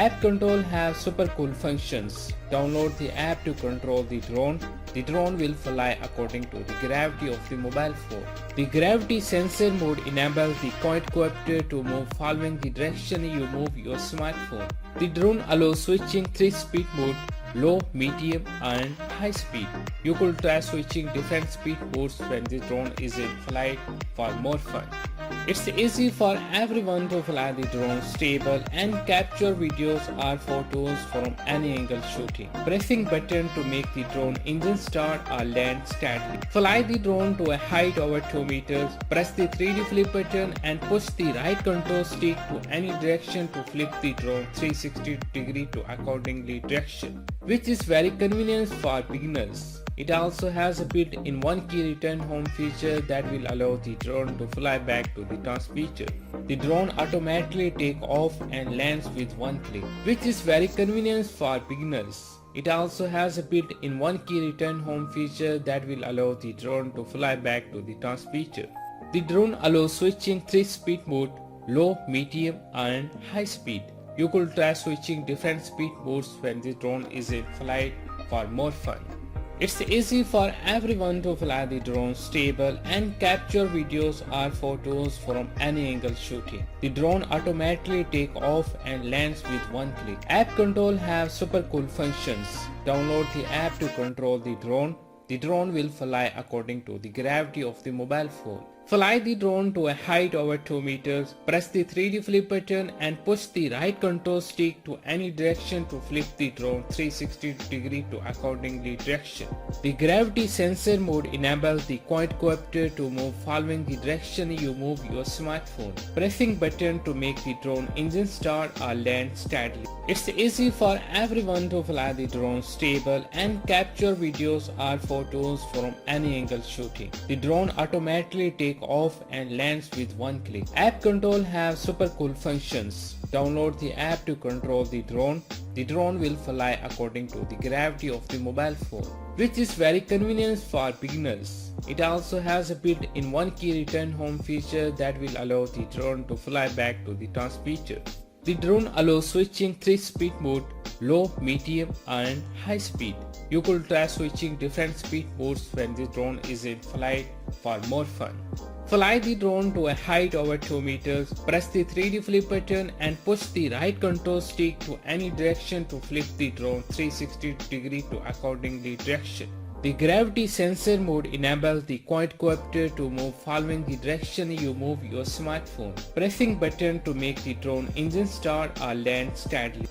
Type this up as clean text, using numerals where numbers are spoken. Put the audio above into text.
App control has super cool functions. Download the app to control the drone. The drone will fly according to the gravity of the mobile phone. The gravity sensor mode enables the quadcopter to move following the direction you move your smartphone. The drone allows switching 3-speed mode: low, medium and high speed. You could try switching different speed modes when the drone is in flight for more fun. It's easy for everyone to fly the drone stable and capture videos or photos from any angle shooting. Pressing button to make the drone engine start or land steadily. Fly the drone to a height over 2 meters. Press the 3D flip button and push the right control stick to any direction to flip the drone 360 degree to accordingly direction, which is very convenient for beginners. It also has a built-in one-key return home feature that will allow the drone to fly back to the transmitter. The drone automatically takes off and lands with one click, which is very convenient for beginners. It also has a built-in one-key return home feature that will allow the drone to fly back to the transmitter. The drone allows switching 3-speed mode: low, medium and high speed. You could try switching different speed modes when the drone is in flight for more fun. It's easy for everyone to fly the drone stable and capture videos or photos from any angle shooting. The drone automatically takes off and lands with one click. App control has super cool functions. Download the app to control the drone. The drone will fly according to the gravity of the mobile phone. Fly the drone to a height over 2 meters. Press the 3D flip button and push the right control stick to any direction to flip the drone 360 degree to accordingly direction. The gravity sensor mode enables the quadcopter to move following the direction you move your smartphone. Pressing button to make the drone engine start or land steadily. It's easy for everyone to fly the drone stable and capture videos or photos from any angle shooting. The drone automatically takes off and lands with one click. App control has super cool functions. Download the app to control the drone. The drone will fly according to the gravity of the mobile phone, which is very convenient for beginners. It also has a built-in one-key return home feature that will allow the drone to fly back to the transmitter. The drone allows switching 3-speed mode: low, medium and high speed. You could try switching different speed modes when the drone is in flight for more fun. Fly the drone to a height over 2 meters. Press the 3D flip button and push the right control stick to any direction to flip the drone 360 degree to accordingly direction. The gravity sensor mode enables the quadcopter to move following the direction you move your smartphone. Pressing button to make the drone engine start or land steadily.